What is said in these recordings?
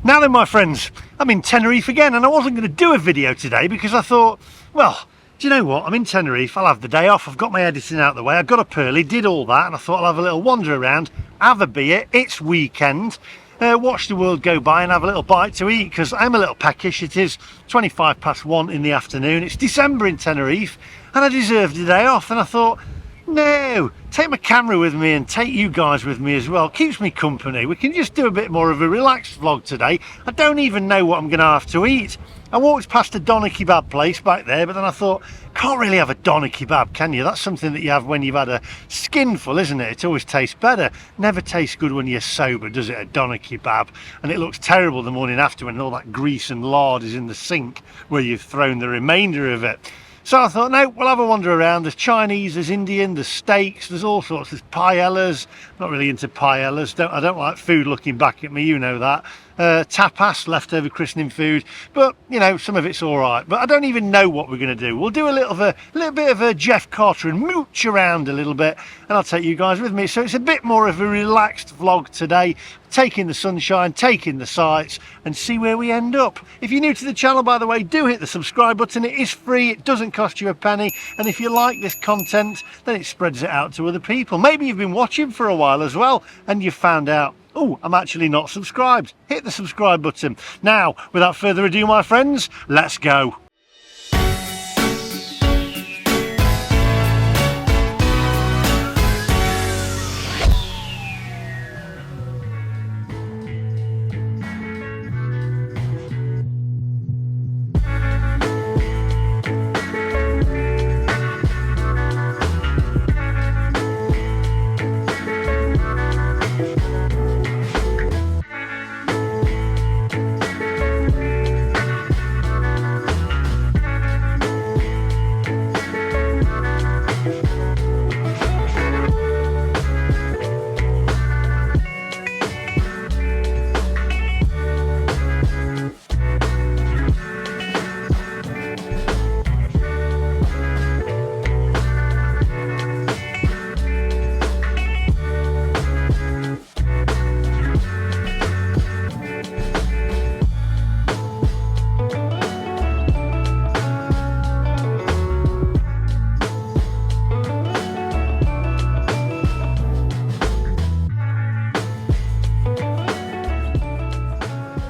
Now then, my friends, I'm in Tenerife again, and I wasn't going to do a video today because I thought, well, do you know what? I'm in Tenerife, I'll have the day off, I've got my editing out of the way, I got up early, did all that, and I thought I'll have a little wander around, have a beer, it's weekend, watch the world go by and have a little bite to eat, because I'm a little peckish. It is 1:25 in the afternoon, it's December in Tenerife, and I deserved a day off, and I thought, no, take my camera with me and take you guys with me as well. Keeps me company. We can just do a bit more of a relaxed vlog today. I don't even know what I'm going to have to eat. I walked past a doner kebab place back there, but then I thought, can't really have a doner kebab, can you? That's something that you have when you've had a skinful, isn't it? It always tastes better. Never tastes good when you're sober, does it, a doner kebab? And it looks terrible the morning after when all that grease and lard is in the sink where you've thrown the remainder of it. So I thought, no, we'll have a wander around. There's Chinese, there's Indian, there's steaks, there's all sorts. There's paellas. Not really into paellas. I don't like food looking back at me, you know that. Tapas, leftover christening food, but you know, some of it's all right. But I don't even know what we're going to do. We'll do a little bit of a Jeff Carter and mooch around a little bit, and I'll take you guys with me. So it's a bit more of a relaxed vlog today, taking the sunshine, taking the sights, and see where we end up. If you're new to the channel, by the way, do hit the subscribe button. It is free, it doesn't cost you a penny, and if you like this content, then it spreads it out to other people. Maybe you've been watching for a while as well, and you've found out, oh, I'm actually not subscribed. Hit the subscribe button. Now, without further ado, my friends, let's go.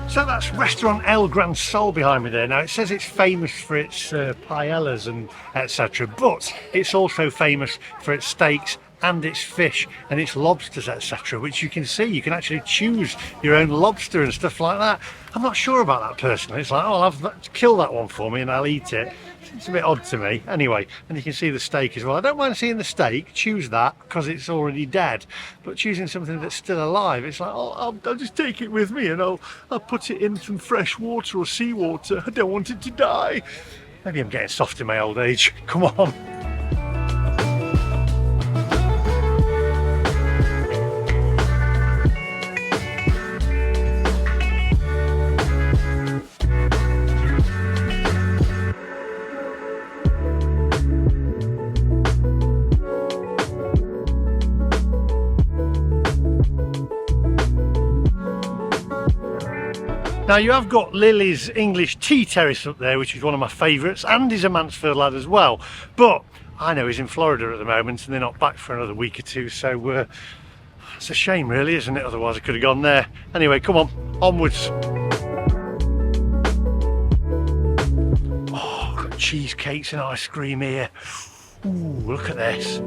So that's restaurant El Gran Sol behind me there. Now it says it's famous for its paellas and etc, but it's also famous for its steaks and its fish and its lobsters, etc, which you can see. You can actually choose your own lobster and stuff like that. I'm not sure about that personally. It's like, oh, I'll have that, kill that one for me and I'll eat it. It's a bit odd to me. Anyway, and you can see the steak as well. I don't mind seeing the steak, choose that because it's already dead, but choosing something that's still alive, it's like, oh, I'll just take it with me and I'll put it in some fresh water or seawater. I don't want it to die. Maybe I'm getting soft in my old age. Come on. Now you have got Lily's English Tea Terrace up there, which is one of my favourites, and he's a Mansfield lad as well. But I know he's in Florida at the moment and they're not back for another week or two, so it's a shame really, isn't it? Otherwise I could have gone there. Anyway, come on, onwards. Oh, got cheesecakes and ice cream here. Ooh, look at this.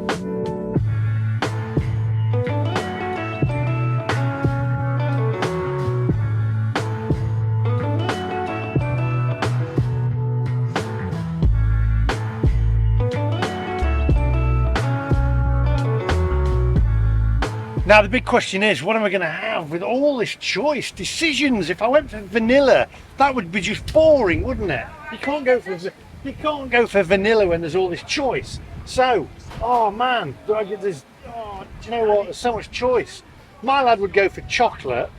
Now the big question is, what am I going to have with all this choice, decisions? If I went for vanilla, that would be just boring, wouldn't it? You can't go for vanilla when there's all this choice. So, oh man, do you know what? There's so much choice. My lad would go for chocolate,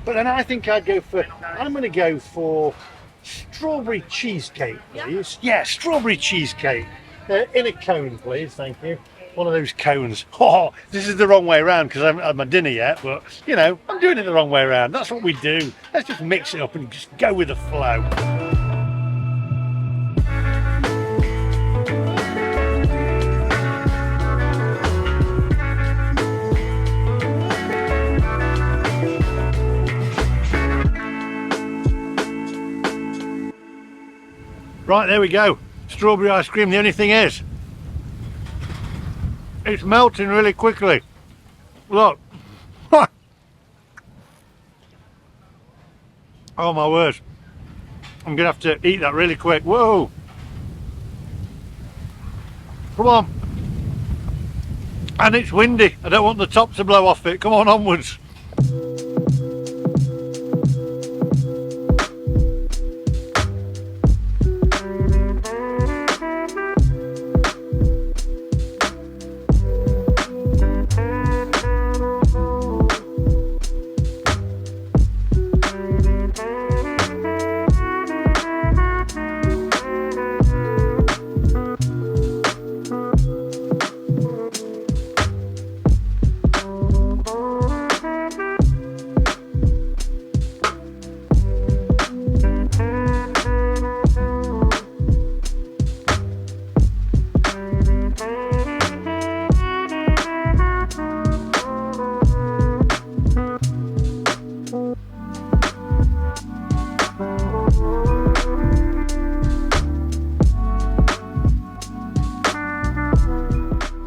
but then I think I'm going to go for strawberry cheesecake, please. Yeah, strawberry cheesecake in a cone, please. Thank you. one of those cones. Oh, this is the wrong way around because I haven't had my dinner yet, but you know, I'm doing it the wrong way around. That's what we do. Let's just mix it up and just go with the flow. Right, there we go. Strawberry ice cream. The only thing is, it's melting really quickly. Look. Oh my word. I'm gonna have to eat that really quick. Whoa. Come on. And it's windy. I don't want the top to blow off it. Come on, onwards.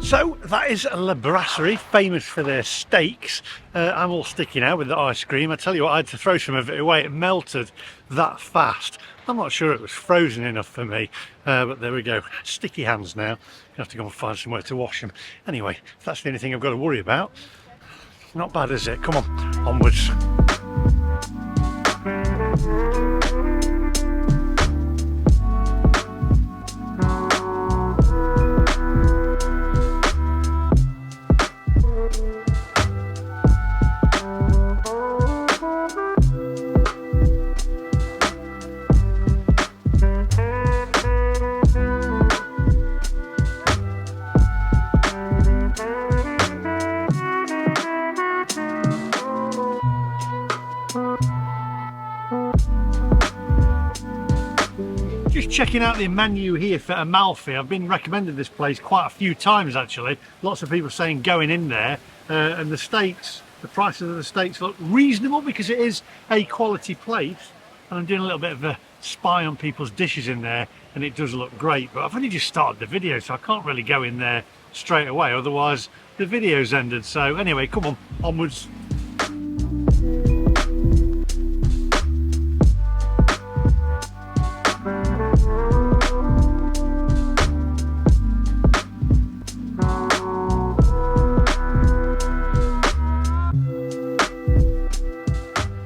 So that is La Braserie, famous for their steaks. I'm all sticky now with the ice cream. I tell you what, I had to throw some of it away. It melted that fast. I'm not sure it was frozen enough for me, but there we go. Sticky hands now. I have to go and find somewhere to wash them. Anyway, if that's the only thing I've got to worry about, not bad, is it? Come on, onwards. Just checking out the menu here for Amalfi. I've been recommended this place quite a few times actually. Lots of people saying going in there, and the steaks, the prices of the steaks look reasonable because it is a quality place. And I'm doing a little bit of a spy on people's dishes in there, and it does look great. But I've only just started the video, so I can't really go in there straight away, otherwise the video's ended. So anyway, come on, onwards.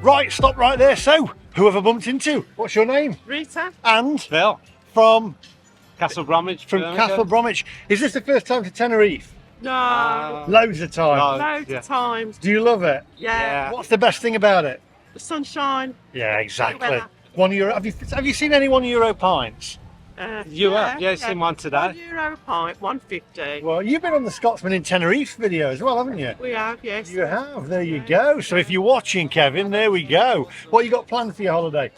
Right, stop right there. So, who have I bumped into? What's your name? Rita. And? Phil. From? Castle Bromwich. From Castle Bromwich. Is this the first time to Tenerife? No. Loads of times. Loads of times. Do you love it? Yeah. What's the best thing about it? The sunshine. Yeah, exactly. Weather. €1. Have you seen any €1 pints? Yeah, seen one today. €1 a pint, 1.50. Well, you've been on the Scotsman in Tenerife video as well, haven't you? We have, yes. You have. There you go. So if you're watching, Kevin, there we go. What you got planned for your holiday?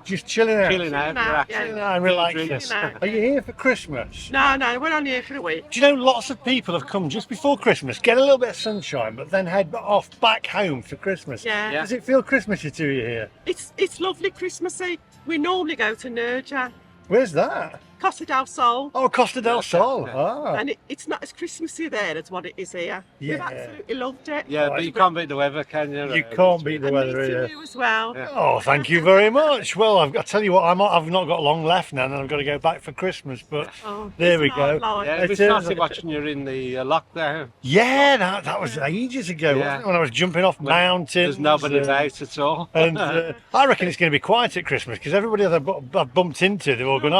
Just chilling out. Chilling out, relaxing. Chilling out and relaxing. Chilling out. Are you here for Christmas? No, we're only here for a week. Do you know lots of people have come just before Christmas, get a little bit of sunshine, but then head off back home for Christmas? Yeah. Does it feel Christmassy to you here? It's lovely Christmassy. We normally go to Nerja, Where's that? Costa del Sol. Oh, Costa del Sol. Ah. And it's not as Christmassy there as what it is here. Yeah. We've absolutely loved it. Yeah, but you can't beat the weather, can you? You can't beat the And weather me here. too as well. Yeah. Oh, thank you very much. Well, I've got to tell you what, I've not got long left now, and I've got to go back for Christmas. But Oh, there we it's not go. like- Yeah, It we is. started watching you in the lockdown. Yeah, that was ages ago, Yeah. wasn't it? When I was jumping off mountains. There's nobody uh, about at all. And I reckon it's going to be quiet at Christmas because everybody that I've bumped into, they're all going,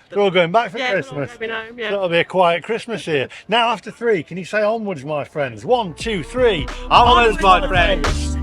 they're all going back for Yeah, Christmas. we're all going home, yeah. So it'll be a quiet Christmas here. Now, after 3, can you say onwards, my friends? 1, 2, 3. Onwards, my friends.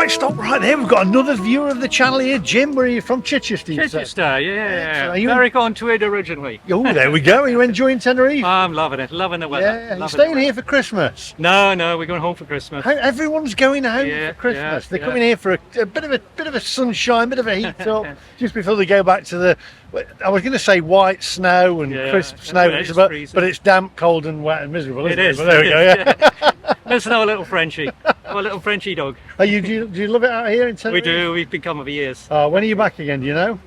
Right, stop right there. We've got another viewer of the channel here. Jim, where are you from? Chichester, you said? Chichester, yeah. Are you- Very Contwyd originally. Oh, there we go. Are you enjoying Tenerife? I'm loving it, loving the weather. Yeah, you're loving staying the here for Christmas. weather. No, we're going home for Christmas. Everyone's going home Yeah, for Christmas. yeah, They're yeah. coming here for a bit of a sunshine, bit of a heat up, just before they go back to the. I was going to say white snow and Yeah, crisp snow, it is but freezing. it's damp, cold, and wet and miserable. Isn't It is. But there we go. Yeah. Listen to our little Frenchie. Our little Frenchie dog. Do you love it out here in We Tenerife? do, we've been coming for years. When are you back again? Do you know?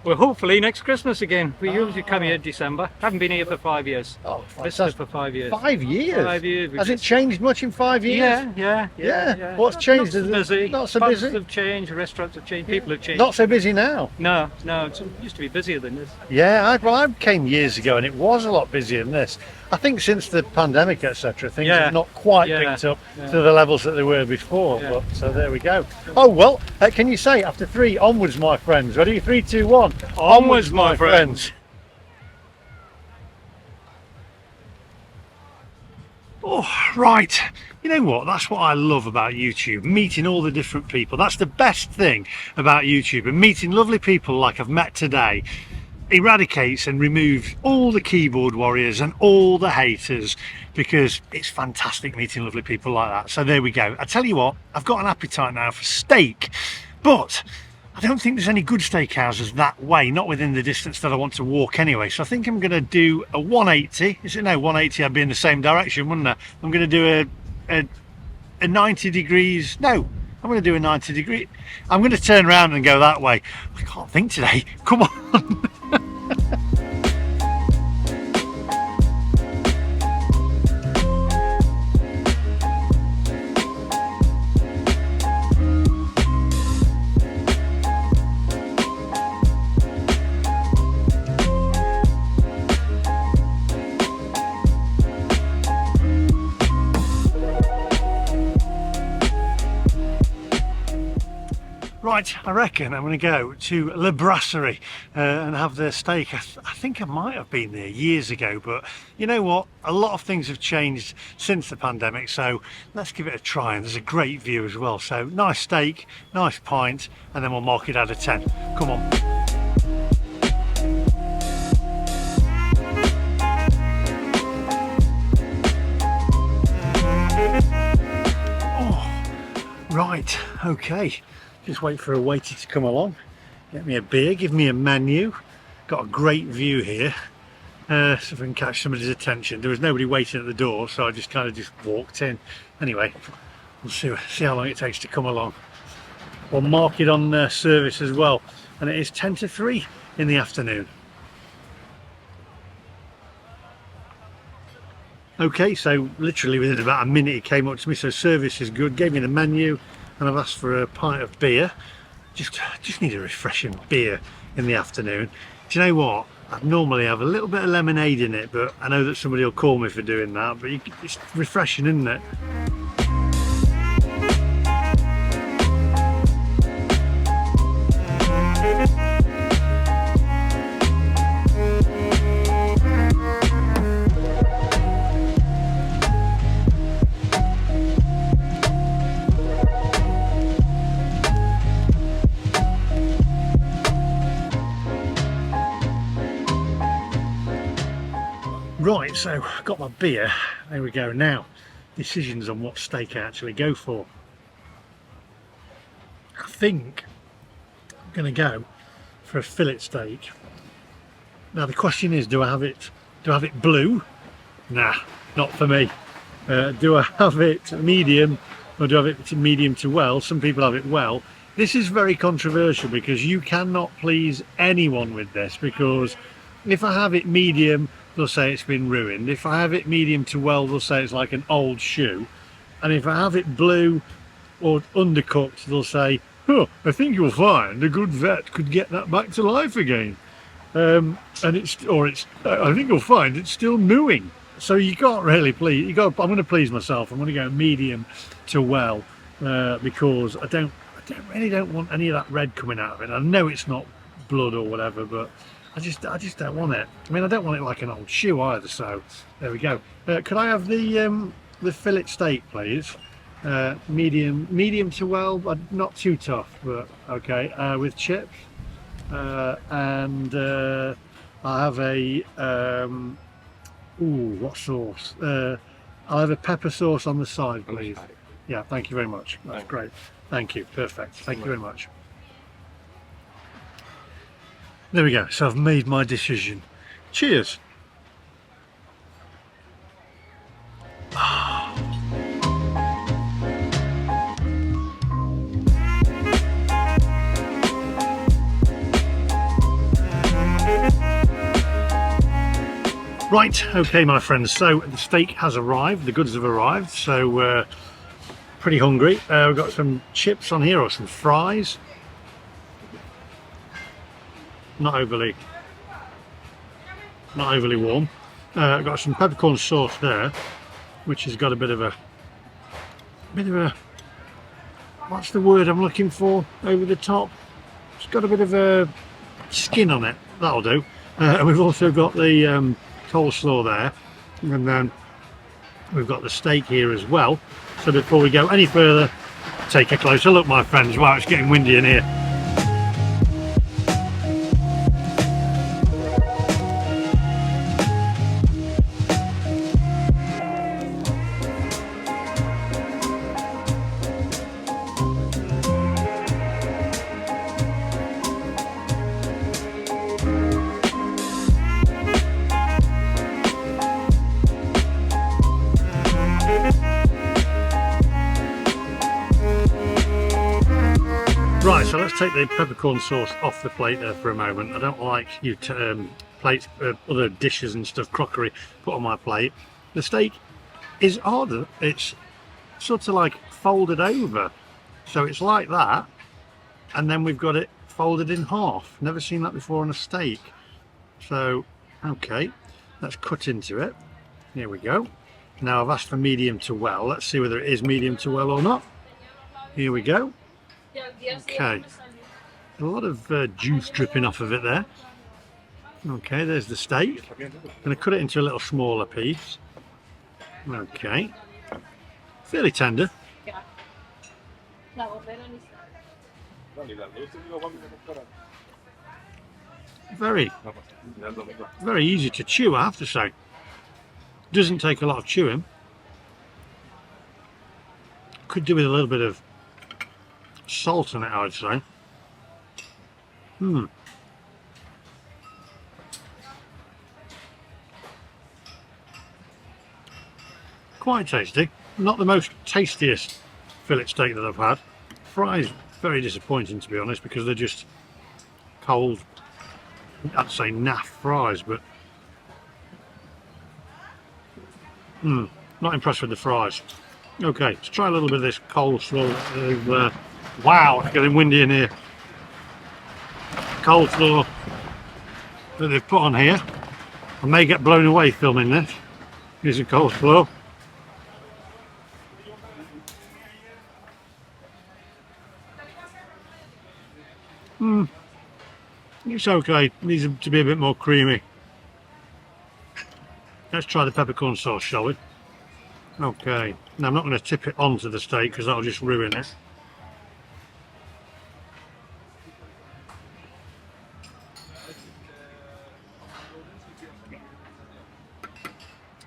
Well, hopefully next Christmas again. We usually come here in December. Haven't been here for 5 years. Oh, Visited for 5 years. 5 years. 5 years. Has it changed much in 5 years? Yeah. What's changed? Not so busy. Not so Pubs busy. have changed, restaurants have changed, people have changed. Not so busy now. No, it used to be busier than this. Yeah, I came years ago and it was a lot busier than this. I think since the pandemic, etc., things have not quite picked up to the levels that they were before. Yeah. But so there we go. Oh well, can you say after 3 onwards, my friends? Ready? 3, 2, 1. Onwards, my friends. Oh, right. You know what? That's what I love about YouTube, meeting all the different people. That's the best thing about YouTube, and meeting lovely people like I've met today eradicates and removes all the keyboard warriors and all the haters, because it's fantastic meeting lovely people like that. So there we go. I tell you what, I've got an appetite now for steak, but I don't think there's any good steakhouses that way, not within the distance that I want to walk anyway. So I think I'm going to do a 180. Is it? No, 180 I'd be in the same direction, wouldn't I? I'm going to do a 90 degrees. No, I'm going to do a 90 degree. I'm going to turn around and go that way. I can't think today. Come on. Right, I reckon I'm going to go to La Braserie and have their steak. I think I might have been there years ago, but you know what? A lot of things have changed since the pandemic, so let's give it a try. And there's a great view as well. So nice steak, nice pint, and then we'll mark it out of 10. Come on. Oh, right, okay. Just wait for a waiter to come along, get me a beer, give me a menu. Got a great view here, so if I can catch somebody's attention. There was nobody waiting at the door, so I just kind of just walked in. Anyway, we'll see how long it takes to come along. We'll mark it on service as well, and it is 10 to 3 in the afternoon. Okay, so literally within about a minute he came up to me, so service is good, gave me the menu, and I've asked for a pint of beer. Just need a refreshing beer in the afternoon. Do you know what? I'd normally have a little bit of lemonade in it, but I know that somebody will call me for doing that, but it's refreshing, isn't it? Right, so got my beer. There we go. Now, decisions on what steak I actually go for. I think I'm going to go for a fillet steak. Now the question is, do I have it blue? Nah, not for me. Do I have it medium, or do I have it medium to well? Some people have it well. This is very controversial because you cannot please anyone with this, because if I have it medium, they'll say it's been ruined. If I have it medium to well, they'll say it's like an old shoe. And if I have it blue or undercooked, they'll say, oh, I think you'll find a good vet could get that back to life again. I think you'll find it's still mooing. So you can't really please. I'm going to please myself. I'm going to go medium to well, because I really don't want any of that red coming out of it. I know it's not blood or whatever, but I just don't want it. I mean, I don't want it like an old shoe either. So there we go. Could I have the fillet steak, please? medium to well, but not too tough, but okay, with chips. And I have a what sauce? I'll have a pepper sauce on the side, please. Yeah, thank you very much. That's great. Thank you. Perfect. Thank you very much. There we go. So I've made my decision. Cheers. Right, okay my friends, so the steak has arrived, the goods have arrived, so pretty hungry. We've got some chips on here, or some fries. Not overly warm. I've got some peppercorn sauce there, which has got a bit of a, what's the word I'm looking for, over the top. It's got a bit of a skin on it, that'll do. And we've also got the coleslaw there, and then we've got the steak here as well. So before we go any further, take a closer look my friends. Wow, it's getting windy in here. Right, so let's take the peppercorn sauce off the plate there for a moment. I don't like you plates, other dishes and stuff, crockery, put on my plate. The steak is odd. It's sort of like folded over. So it's like that, and then we've got it folded in half. Never seen that before on a steak. So, okay, let's cut into it. Here we go. Now I've asked for medium to well. Let's see whether it is medium to well or not. Here we go. Okay, a lot of juice dripping off of it there. Okay, there's the steak. I'm going to cut it into a little smaller piece. Okay, fairly tender. Very easy to chew, I have to say. Doesn't take a lot of chewing. Could do with a little bit of salt in it, I would say. Quite tasty. Not the most tastiest fillet steak that I've had. Fries, very disappointing to be honest, because they're just cold, I'd say naff fries, but not impressed with the fries. Okay, let's try a little bit of this coleslaw. Wow, it's getting windy in here. Coleslaw that they've put on here. I may get blown away filming this. Here's a coleslaw. It's okay. It needs to be a bit more creamy. Let's try the peppercorn sauce, shall we? Okay. Now I'm not going to tip it onto the steak because that'll just ruin it.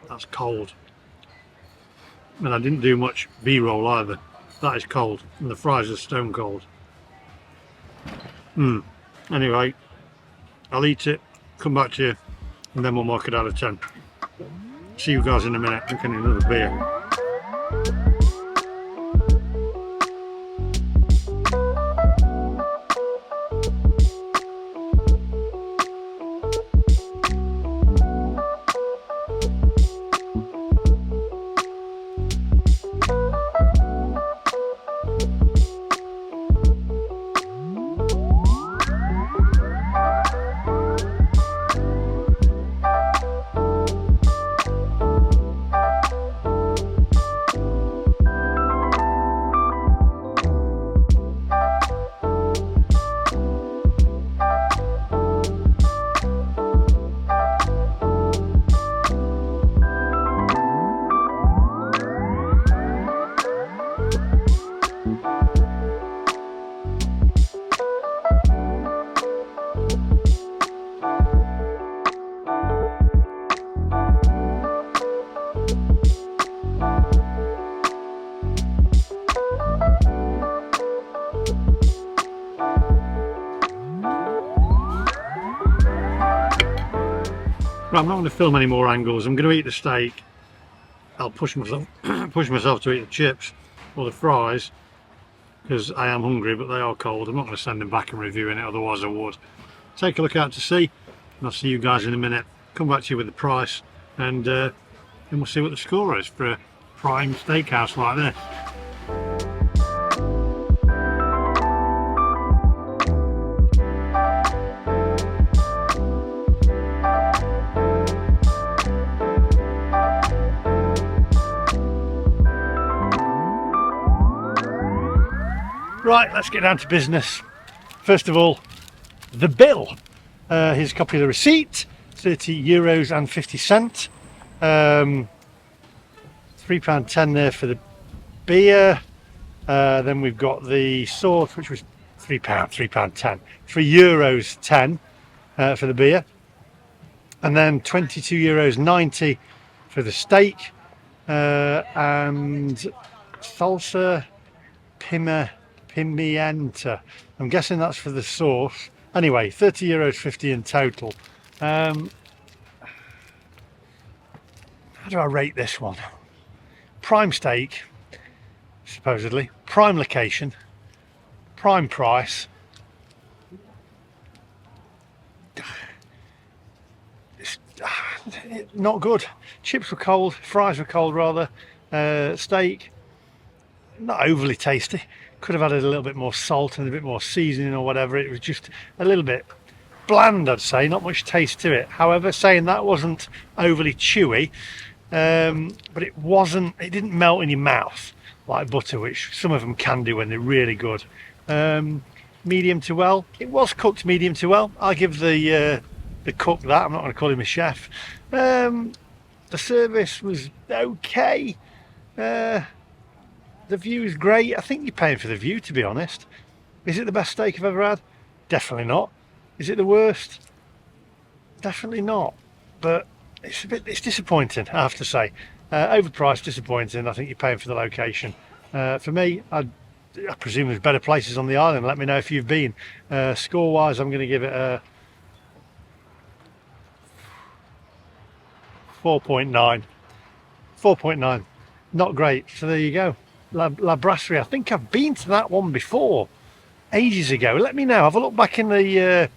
That's cold. And I didn't do much B-roll either. That is cold. And the fries are stone cold. Anyway, I'll eat it, come back to you, and then we'll mark it out of 10. See you guys in a minute. I'm getting another beer. I'm not going to film any more angles. I'm going to eat the steak. I'll push myself to eat the chips or the fries because I am hungry, but they are cold. I'm not going to send them back and reviewing it, otherwise I would. Take a look out to sea, and I'll see you guys in a minute. Come back to you with the price, and we'll see what the score is for a prime steakhouse like this. Right, let's get down to business. First of all, the bill. Here's a copy of the receipt, €30.50. £3.10 there for the beer. Then we've got the sauce, which was £3.10. €3.10 for the beer. And then €22.90 for the steak. And salsa pimienta. I'm guessing that's for the sauce. Anyway, €30.50 in total. How do I rate this one? Prime steak, supposedly. Prime location. Prime price. It's not good. Chips were cold. Fries were cold, rather. Steak, not overly tasty. Could have added a little bit more salt and a bit more seasoning or whatever. It was just a little bit bland, I'd say. Not much taste to it. However, saying that, wasn't overly chewy, but it didn't melt in your mouth like butter, which some of them can do when they're really good. Medium to well. It was cooked medium to well. I'll give the cook that. I'm not going to call him a chef. The service was okay. The view is great. I think you're paying for the view, to be honest. Is it the best steak I've ever had? Definitely not. Is it the worst? Definitely not. But it's disappointing, I have to say. Overpriced, disappointing. I think you're paying for the location. For me, I presume there's better places on the island. Let me know if you've been. Score-wise, I'm going to give it a 4.9. 4.9. Not great. So there you go. La Braserie. I think I've been to that one before, ages ago. Let me know. Have a look back in the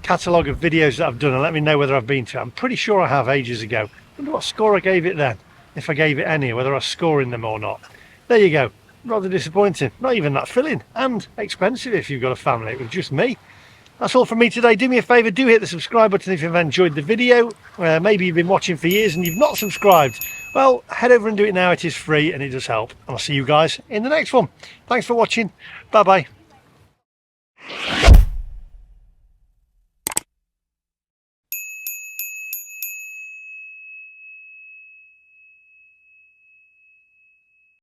catalogue of videos that I've done and let me know whether I've been to it. I'm pretty sure I have, ages ago. Wonder what score I gave it then, if I gave it any, whether I was scoring them or not. There you go. Rather disappointing. Not even that filling, and expensive if you've got a family. It was just me. That's all from me today. Do me a favour, do hit the subscribe button if you've enjoyed the video. Maybe you've been watching for years and you've not subscribed. Well, head over and do it now. It is free and it does help. And I'll see you guys in the next one. Thanks for watching. Bye bye.